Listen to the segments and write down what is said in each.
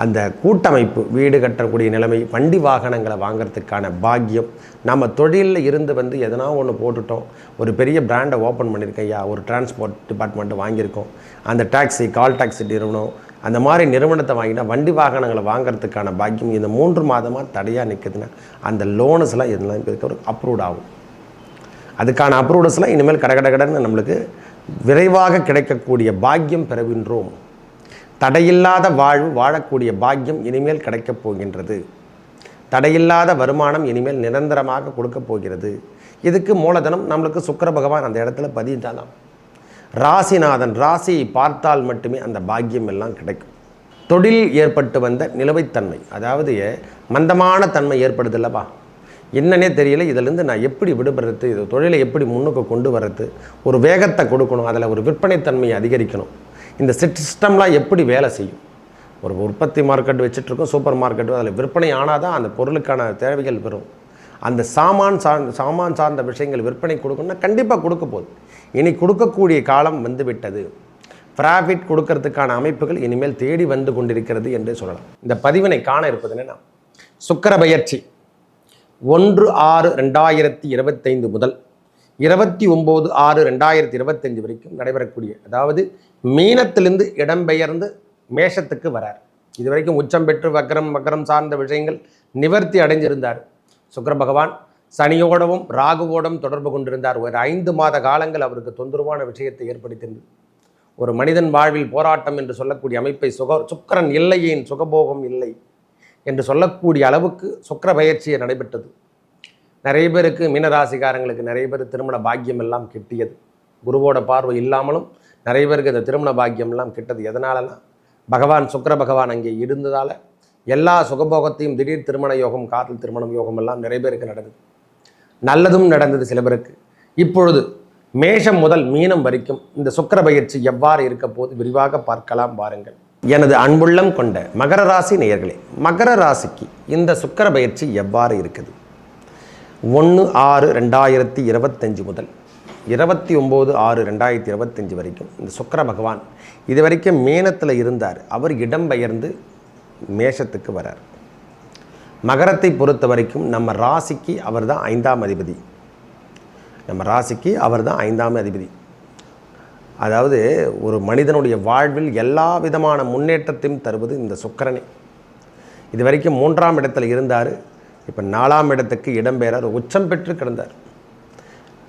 அந்த கூட்டமைப்பு, வீடு கட்டக்கூடிய நிலைமை, வண்டி வாகனங்களை வாங்கிறதுக்கான பாக்கியம், நம்ம தொழிலில் இருந்து எதனா ஒன்று போட்டுட்டோம், ஒரு பெரிய பிராண்டை ஓப்பன் பண்ணியிருக்கோம் ஐயா, ஒரு டிரான்ஸ்போர்ட் டிபார்ட்மெண்ட்டு வாங்கியிருக்கோம், அந்த டாக்ஸி கால் டாக்ஸி நிறுவனம், அந்த மாதிரி நிறுவனத்தை வாங்கினா வண்டி வாகனங்களை வாங்கிறதுக்கான பாக்கியம் இந்த 3 மாதமாக தடையாக நிற்குதுன்னா அந்த லோனஸ்லாம் இதெல்லாம் இருக்கிற அப்ரூவ்ட் ஆகும். அதுக்கான அப்ரூவ்டஸ்லாம் இனிமேல் கடன்னு நம்மளுக்கு விரைவாக கிடைக்கக்கூடிய பாக்கியம் பெறுகின்றோம். தடையில்லாத வாழ்வு வாழக்கூடிய பாக்கியம் இனிமேல் கிடைக்கப் போகின்றது. தடையில்லாத வருமானம் இனிமேல் நிரந்தரமாக கொடுக்கப் போகிறது. இதுக்கு மூலதனம் நம்மளுக்கு சுக்கிர பகவான் அந்த இடத்துல பதிந்தாலாம். ராசிநாதன் ராசியை பார்த்தால் மட்டுமே அந்த பாக்கியம் எல்லாம் கிடைக்கும். தொழில் ஏற்பட்டு வந்த நிலுவைத்தன்மை, அதாவது மந்தமான தன்மை ஏற்படுது இல்லப்பா, என்னன்னே தெரியல, இதிலேருந்து நான் எப்படி விடுபடுறது, இது தொழிலை எப்படி முன்னுக்கு கொண்டு வர்றது, ஒரு வேகத்தை கொடுக்கணும், அதில் ஒரு விற்பனைத்தன்மையை அதிகரிக்கணும், இந்த சிஸ்டம்லாம் எப்படி வேலை செய்யும். ஒரு உற்பத்தி மார்க்கெட் வச்சுட்ருக்கோம், சூப்பர் மார்க்கெட்டு, அதில் விற்பனை ஆனால் தான் அந்த பொருளுக்கான தேவைகள் வரும். அந்த சாமான் சார்ந்த விஷயங்கள் விற்பனை கொடுக்கணும்னா கண்டிப்பாக கொடுக்க போகுது. இனி கொடுக்கக்கூடிய காலம் வந்துவிட்டது. ப்ராஃபிட் கொடுக்கறதுக்கான அமைப்புகள் இனிமேல் தேடி வந்து கொண்டிருக்கிறது என்றே சொல்லலாம். இந்த பதிவினை காண இருப்பது என்னென்னா, சுக்கிர பெயர்ச்சி 1/6/2025 முதல் 29/6/2025 வரைக்கும் நடைபெறக்கூடிய, அதாவது மீனத்திலிருந்து இடம்பெயர்ந்து மேஷத்துக்கு வரார். இது வரைக்கும் உச்சம் பெற்று வக்கரம் சார்ந்த விஷயங்கள் நிவர்த்தி அடைஞ்சிருந்தார். சுக்கிர பகவான் சனியோடவும் ராகுவோடும் தொடர்பு கொண்டிருந்தார். ஒரு 5 மாத காலங்கள் அவருக்கு தொந்தரவான விஷயத்தை ஏற்படுத்தியிருந்தது. ஒரு மனிதன் வாழ்வில் போராட்டம் என்று சொல்லக்கூடிய அமைப்பை சுக்கிரன் இல்லையேன் சுகபோகம் இல்லை என்று சொல்லக்கூடிய அளவுக்கு சுக்கிர பயிற்சியை நடைபெற்றது. நிறைய பேருக்கு, மீனராசிக்காரங்களுக்கு நிறைய பேர் திருமண பாக்கியம் எல்லாம் கிட்டியது. குருவோட பார்வை இல்லாமலும் நிறைய பேருக்கு இந்த திருமண பாக்கியம் எல்லாம் கிட்டது. எதனாலலாம் பகவான் சுக்கிர பகவான் அங்கே இருந்ததால் எல்லா சுகபோகத்தையும், திடீர் திருமண யோகம், காதல் திருமணம் யோகம் எல்லாம் நிறைய பேருக்கு நடந்தது. நல்லதும் நடந்தது சில பேருக்கு. இப்பொழுது மேஷம் முதல் மீனம் வரைக்கும் இந்த சுக்கிர பயிற்சி எவ்வாறு இருக்க போது விரிவாக பார்க்கலாம் பாருங்கள். எனது அன்புள்ளம் கொண்ட மகர ராசி நேயர்களே, மகர ராசிக்கு இந்த சுக்கிர பயிற்சி எவ்வாறு இருக்குது? 1/6/2025 முதல் 29/6/2025 வரைக்கும் இந்த சுக்கிர பகவான் இது வரைக்கும் மீனத்தில் இருந்தார். அவர் இடம்பெயர்ந்து மேஷத்துக்கு வரார். மகரத்தை பொறுத்த வரைக்கும் நம்ம ராசிக்கு அவர் தான் 5ஆம் அதிபதி. நம்ம ராசிக்கு அவர் தான் 5ஆம் அதிபதி. அதாவது ஒரு மனிதனுடைய வாழ்வில் எல்லா விதமான முன்னேற்றத்தையும் தருவது இந்த சுக்கிரனே. இது வரைக்கும் 3ஆம் இடத்துல இருந்தார். இப்போ 4ஆம் இடத்துக்கு இடம்பெயரார். உச்சம் பெற்று கிடந்தார்.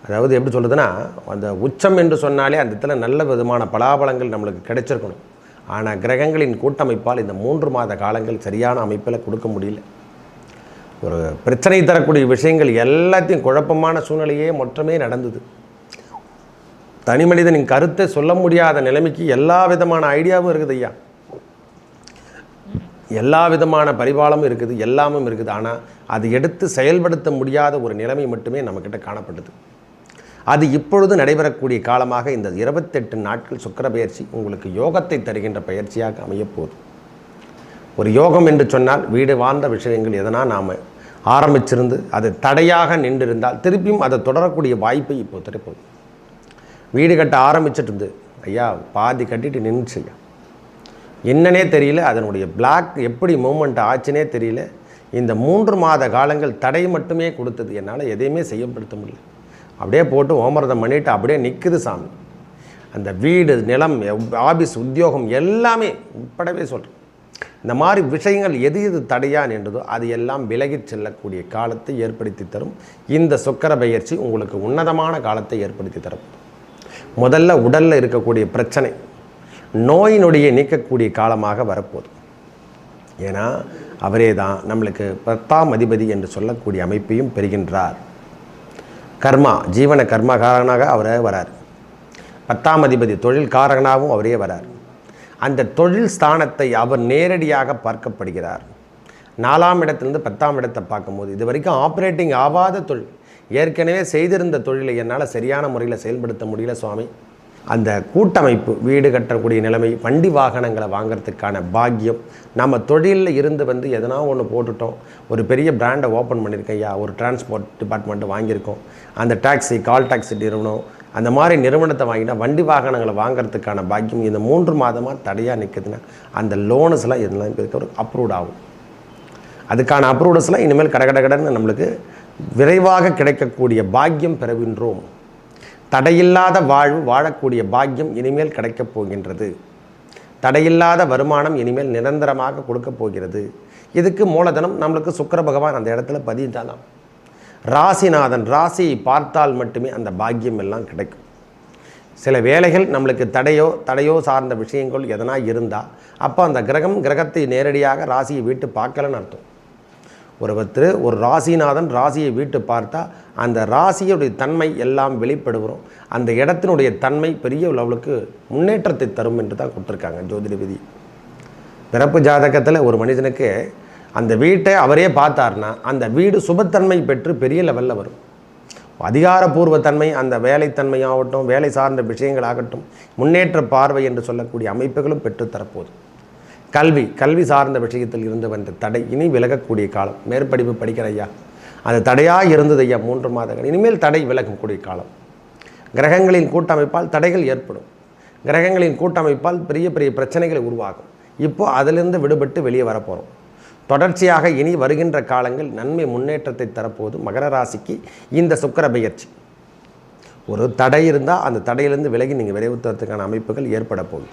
அதாவது எப்படி சொல்கிறதுனா, அந்த உச்சம் என்று சொன்னாலே அந்த இடத்துல நல்ல விதமான பலாபலங்கள் நம்மளுக்கு கிடைச்சிருக்கணும். ஆனால் கிரகங்களின் கூட்டமைப்பால் இந்த 3 மாத காலங்கள் சரியான அமைப்பில் கொடுக்க முடியல. ஒரு பிரச்சனை தரக்கூடிய விஷயங்கள் எல்லாத்தையும், குழப்பமான சூழ்நிலையே மொத்தமே நடந்தது. தனி மனிதனின் கருத்தை சொல்ல முடியாத நிலைமைக்கு எல்லா விதமான ஐடியாவும் இருக்குது ஐயா, எல்லா விதமான பரிபாலமும் இருக்குது, எல்லாமும் இருக்குது. ஆனால் அது எடுத்து செயல்படுத்த முடியாத ஒரு நிலைமை மட்டுமே நம்மக்கிட்ட காணப்பட்டது. அது இப்பொழுது நடைபெறக்கூடிய காலமாக இந்த 28 நாட்கள் சுக்கிர பயிற்சி உங்களுக்கு யோகத்தை தருகின்ற பயிற்சியாக அமையப்போகுது. ஒரு யோகம் என்று சொன்னால், வீடு வாழ்ந்த விஷயங்கள் எதனா நாம் ஆரம்பிச்சிருந்து அது தடையாக நின்றிருந்தால் திருப்பியும் அதை தொடரக்கூடிய வாய்ப்பை இப்போ திறப்போகுது. வீடு கட்ட ஆரம்பிச்சிட்டு இருந்து ஐயா பாதி கட்டிட்டு நின்றுச்சு ஐயா, என்னன்னே தெரியல, அதனுடைய பிளாக் எப்படி மூமெண்ட் ஆச்சுன்னே தெரியல. இந்த 3 மாத காலங்கள் தடை மட்டுமே கொடுத்தது. என்னால் எதையுமே செய்யப்படுத்த முடியல. அப்படியே போட்டு ஓமரதம் பண்ணிவிட்டு அப்படியே நிற்குது சாமி. அந்த வீடு, நிலம், ஆபீஸ், உத்தியோகம் எல்லாமே உட்படவே சொல்கிறேன். இந்த மாதிரி விஷயங்கள் எது எது தடையா நின்றதோ அது எல்லாம் விலகிச் செல்லக்கூடிய காலத்தை ஏற்படுத்தி தரும். இந்த சுக்கிர பயிற்சி உங்களுக்கு உன்னதமான காலத்தை ஏற்படுத்தி தரும். முதல்ல உடலில் இருக்கக்கூடிய பிரச்சனை, நோய் நொடியை நீக்கக்கூடிய காலமாக வரப்போகுது. ஏன்னா அவரே தான் நம்மளுக்கு 10ஆம் அதிபதி என்று சொல்லக்கூடிய அமைப்பையும் பெறுகின்றார். கர்மா, ஜீவன கர்மகாரனாக அவரே வரார். 10ஆம் அதிபதி தொழில் காரகனாகவும் அவரே வரார். அந்த தொழில் ஸ்தானத்தை அவர் நேரடியாக பார்க்கப்படுகிறார். 4ஆம் இடத்திலிருந்து 10ஆம் இடத்தை பார்க்கும்போது இது வரைக்கும் ஆப்ரேட்டிங் ஆகாத தொழில், ஏற்கனவே செய்திருந்த தொழிலை என்னால் சரியான முறையில் செயல்படுத்த முடியல சுவாமி, அந்த கூட்டமைப்பு, வீடு கட்டக்கூடிய நிலைமை, வண்டி வாகனங்களை வாங்கிறதுக்கான பாக்கியம், நம்ம தொழிலில் இருந்து எதனா ஒன்று போட்டுட்டோம், ஒரு பெரிய பிராண்டை ஓப்பன் பண்ணியிருக்கோம் ஐயா, ஒரு டிரான்ஸ்போர்ட் டிபார்ட்மெண்ட்டு வாங்கியிருக்கோம், அந்த டாக்ஸி கால் டாக்ஸி நிறுவனம், அந்த மாதிரி நிறுவனத்தை வாங்கினா வண்டி வாகனங்களை வாங்குறதுக்கான பாக்கியம் இந்த 3 மாதமாக தடையாக நிற்குதுன்னா அந்த லோன்ஸ்லாம் இதெல்லாம் இருக்க அப்ரூவ்ட் ஆகும். அதுக்கான அப்ரூவ்டஸ்லாம் இனிமேல் கடகடன்னு நம்மளுக்கு விரைவாக கிடைக்கக்கூடிய பாக்கியம் பெறுகின்றோம். தடையில்லாத வாழ்வு வாழக்கூடிய பாக்கியம் இனிமேல் கிடைக்கப் போகின்றது. தடையில்லாத வருமானம் இனிமேல் நிரந்தரமாக கொடுக்க போகிறது. இதுக்கு மூலதனம் நம்மளுக்கு சுக்கிர பகவான் அந்த இடத்துல பதிந்தாலாம். ராசிநாதன் ராசியை பார்த்தால் மட்டுமே அந்த பாக்கியம் எல்லாம் கிடைக்கும். சில வேளைகள் நம்மளுக்கு தடையோ சார்ந்த விஷயங்கள் எதனா இருந்தால் அப்போ அந்த கிரகத்தை நேரடியாக ராசியை வீட்டு பார்க்கலன்னு அர்த்தம். ஒரு ராசிநாதன் ராசியை வீட்டு பார்த்தா அந்த ராசியுடைய தன்மை எல்லாம் வெளிப்படுகிறோம். அந்த இடத்தினுடைய தன்மை பெரிய லெவலுக்கு முன்னேற்றத்தை தரும் என்று தான் கொடுத்துருக்காங்க ஜோதிட விதி. பிறப்பு ஜாதகத்தில் ஒரு மனிதனுக்கு அந்த வீட்டை அவரே பார்த்தார்னா அந்த வீடு சுபத்தன்மை பெற்று பெரிய லெவலில் வரும். அதிகாரப்பூர்வ தன்மை, அந்த வேலைத்தன்மையாகட்டும், வேலை சார்ந்த விஷயங்களாகட்டும், முன்னேற்ற பார்வை என்று சொல்லக்கூடிய அமைப்புகளும் பெற்றுத்தரப்போகுது. கல்வி சார்ந்த விஷயத்தில் இருந்து வந்த தடை இனி விலகக்கூடிய காலம். மேற்படிப்பு படிக்கிற ஐயா, அது தடையாக இருந்தது ஐயா 3 மாதங்கள், இனிமேல் தடை விலகக்கூடிய காலம். கிரகங்களின் கூட்டமைப்பால் தடைகள் ஏற்படும். கிரகங்களின் கூட்டமைப்பால் பெரிய பெரிய பிரச்சனைகள் உருவாகும். இப்போது அதிலிருந்து விடுபட்டு வெளியே வரப்போகிறோம். தொடர்ச்சியாக இனி வருகின்ற காலங்கள் நன்மை முன்னேற்றத்தை தரப்போது. மகர ராசிக்கு இந்த சுக்கிர பெயர்ச்சி ஒரு தடை இருந்தால் அந்த தடையிலிருந்து விலகி நீங்கள் விரைவுத்துவதற்கான அமைப்புகள் ஏற்பட போகுது.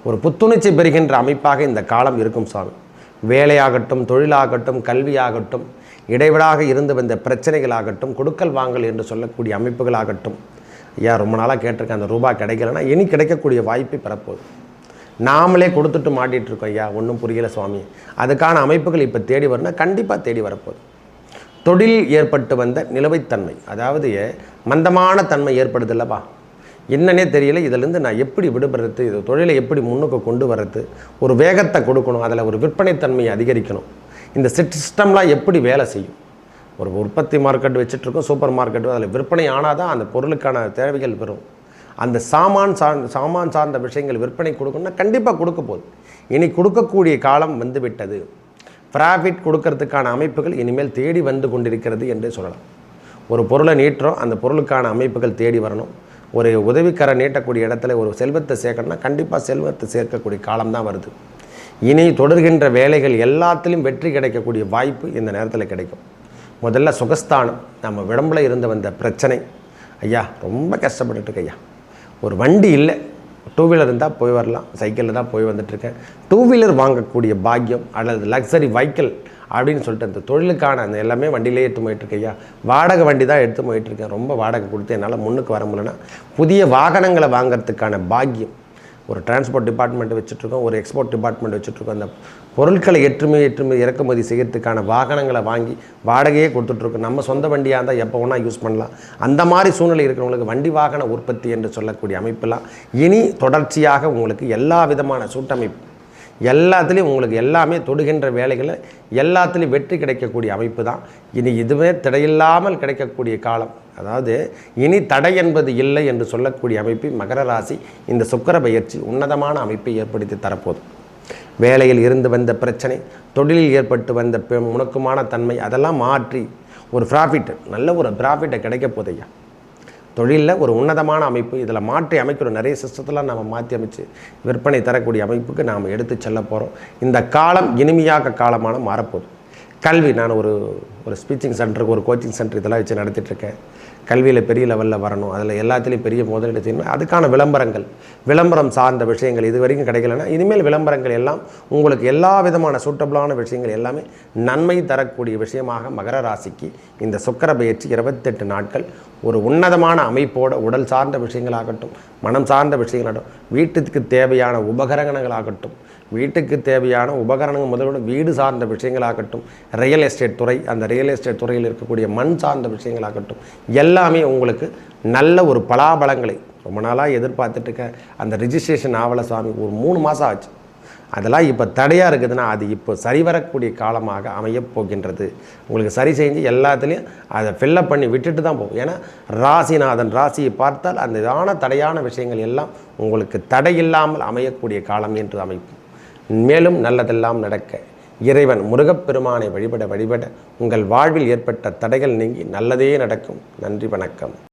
ஒரு புத்துணர்ச்சி பெறுகின்ற அமைப்பாக இந்த காலம் இருக்கும் சாமி. வேலையாகட்டும், தொழிலாகட்டும், கல்வியாகட்டும், இடைவிடாக இருந்து வந்த பிரச்சனைகளாகட்டும், கொடுக்கல் வாங்கல் என்று சொல்லக்கூடிய அமைப்புகளாகட்டும், ஐயா ரொம்ப நாளாக கேட்டிருக்கேன் அந்த ரூபாய் கிடைக்கலன்னா இனி கிடைக்கக்கூடிய வாய்ப்பை பெறப்போகுது. நாமளே கொடுத்துட்டு மாட்டிகிட்ருக்கோம் ஐயா, ஒன்றும் புரியலை சுவாமி. அதுக்கான அமைப்புகள் இப்போ தேடி வரணும்னா கண்டிப்பாக தேடி வரப்போகுது. தொழில் ஏற்பட்டு வந்த நிலுவைத்தன்மை, அதாவது மந்தமான தன்மை ஏற்படுது இல்லைப்பா, என்னன்னே தெரியல, இதிலேருந்து நான் எப்படி விடுபடுறது, இது தொழிலை எப்படி முன்னுக்கு கொண்டு வர்றது, ஒரு வேகத்தை கொடுக்கணும், அதில் ஒரு விற்பனைத்தன்மையை அதிகரிக்கணும், இந்த சிஸ்டம்லாம் எப்படி வேலை செய்யும். ஒரு உற்பத்தி மார்க்கெட் வச்சுட்ருக்கோம், சூப்பர் மார்க்கெட்டு, அதில் விற்பனை ஆனால் தான் அந்த பொருளுக்கான தேவைகள் வரும். அந்த சாமான் சார்ந்த விஷயங்கள் விற்பனை கொடுக்கணும்னா கண்டிப்பாக கொடுக்க போகுது. இனி கொடுக்கக்கூடிய காலம் வந்து விட்டது. ப்ராஃபிட் கொடுக்கறதுக்கான அமைப்புகள் இனிமேல் தேடி வந்து கொண்டிருக்கிறது என்றே சொல்லலாம். ஒரு பொருளை நீட்டுறோம், அந்த பொருளுக்கான அமைப்புகள் தேடி வரணும். ஒரு உதவிக்கரை நீட்டக்கூடிய இடத்துல ஒரு செல்வத்தை சேர்க்கணும்னா கண்டிப்பாக செல்வத்தை சேர்க்கக்கூடிய காலம்தான் வருது. இனி தொடர்கின்ற வேலைகள் எல்லாத்துலேயும் வெற்றி கிடைக்கக்கூடிய வாய்ப்பு இந்த நேரத்தில் கிடைக்கும். முதல்ல சுகஸ்தானம், நம்ம உடம்புல இருந்து வந்த பிரச்சனை, ஐயா ரொம்ப கஷ்டப்பட்டுருக்கு ஐயா, ஒரு வண்டி இல்லை, 2 வீலர் இருந்தால் போய் வரலாம், சைக்கிளில் தான் போய் வந்துட்டுருக்கேன், 2 வீலர் வாங்கக்கூடிய பாக்கியம் அல்லது லக்ஸரி வெஹிக்கிள் அப்படின்னு சொல்லிட்டு அந்த தொழிலுக்கான அந்த எல்லாமே வண்டியிலே எடுத்து போயிட்டுருக்கையா, வாடகை வண்டி தான் எடுத்து போயிட்டுருக்கேன், ரொம்ப வாடகை கொடுத்து என்னால் முன்னுக்கு வர முடியலன்னா புதிய வாகனங்களை வாங்கிறதுக்கான பாக்கியம். ஒரு டிரான்ஸ்போர்ட் டிபார்ட்மெண்ட் வச்சுட்ருக்கோம், ஒரு எக்ஸ்போர்ட் டிபார்ட்மெண்ட் வச்சுட்ருக்கோம், அந்த பொருட்களை ஏற்றுமதி இறக்குமதி செய்கிறதுக்கான வாகனங்களை வாங்கி வாடகையே கொடுத்துட்ருக்கோம். நம்ம சொந்த வண்டியாக இருந்தால் எப்போ வேணால் யூஸ் பண்ணலாம். அந்த மாதிரி சூழ்நிலை இருக்கிறவங்களுக்கு வண்டி வாகன உற்பத்தி என்று சொல்லக்கூடிய அமைப்பெல்லாம் இனி தொடர்ச்சியாக உங்களுக்கு எல்லா விதமான சூட்டமைப்பு எல்லாத்துலேயும் உங்களுக்கு எல்லாமே தொடுகின்ற வேலைகளை எல்லாத்துலேயும் வெற்றி கிடைக்கக்கூடிய அமைப்பு தான். இனி இதுவே தடையில்லாமல் கிடைக்கக்கூடிய காலம். அதாவது இனி தடை என்பது இல்லை என்று சொல்லக்கூடிய அமைப்பை மகர ராசி இந்த சுக்கிர பெயர்ச்சி உன்னதமான அமைப்பை ஏற்படுத்தி தரப்போகுது. வேலையில் இருந்து வந்த பிரச்சனை, தொழிலில் ஏற்பட்டு வந்த முணக்கமான தன்மை, அதெல்லாம் மாற்றி ஒரு ப்ராஃபிட், நல்ல ஒரு ப்ராஃபிட்டை கிடைக்க போதையா. தொழிலில் ஒரு உன்னதமான அமைப்பு இதில் மாற்றி அமைக்கிறோம். நிறைய சிஸ்டத்தெலாம் நம்ம மாற்றி அமைச்சு விற்பனை தரக்கூடிய அமைப்புக்கு நாம் எடுத்து செல்ல போகிறோம். இந்த காலம் இனிமையாக காலமான மாறப்போகுது. கல்வி, நான் ஒரு ஸ்பீச்சிங் சென்டருக்கு, ஒரு கோச்சிங் சென்டர் இதெல்லாம் வச்சு நடத்திட்டுருக்கேன். கல்வியில் பெரிய லெவலில் வரணும், அதில் எல்லாத்துலேயும் பெரிய முதலீடு செய்யணும். அதுக்கான விளம்பரம் சார்ந்த விஷயங்கள் இது வரைக்கும் கிடைக்கலன்னா இனிமேல் விளம்பரங்கள் எல்லாம் உங்களுக்கு எல்லா விதமான சூட்டபிளான விஷயங்கள் எல்லாமே நன்மை தரக்கூடிய விஷயமாக மகர ராசிக்கு இந்த சுக்கிர பெயர்ச்சி 28 நாட்கள் ஒரு உன்னதமான அமைப்போட உடல் சார்ந்த விஷயங்களாகட்டும், மனம் சார்ந்த விஷயங்களாகட்டும், வீட்டுக்கு தேவையான உபகரணங்களாகட்டும், வீட்டுக்கு தேவையான உபகரணங்கள் முதலோட வீடு சார்ந்த விஷயங்களாகட்டும், ரியல் எஸ்டேட் துறை, அந்த ரியல் எஸ்டேட் துறையில் இருக்கக்கூடிய மண் சார்ந்த விஷயங்களாகட்டும், எல்லாமே உங்களுக்கு நல்ல ஒரு பலாபலங்களை ரொம்ப நாளாக எதிர்பார்த்துட்டுருக்க அந்த ரிஜிஸ்ட்ரேஷன் ஆவலை சுவாமி ஒரு 3 மாதம் ஆச்சு. அதெல்லாம் இப்போ தடையாக இருக்குதுன்னா அது இப்போ சரிவரக்கூடிய காலமாக அமையப் போகின்றது. உங்களுக்கு சரி செஞ்சு எல்லாத்துலேயும் அதை ஃபில்லப் பண்ணி விட்டுட்டு தான் போகும். ஏன்னா ராசிநாதன் ராசியை பார்த்தால் அந்த தடையான விஷயங்கள் எல்லாம் உங்களுக்கு தடையில்லாமல் அமையக்கூடிய காலம் என்று அமைப்பு. மேலும் நல்லதெல்லாம் நடக்க இறைவன் முருகப்பெருமானை வழிபட உங்கள் வாழ்வில் ஏற்பட்ட தடைகள் நீங்கி நல்லதே நடக்கும். நன்றி, வணக்கம்.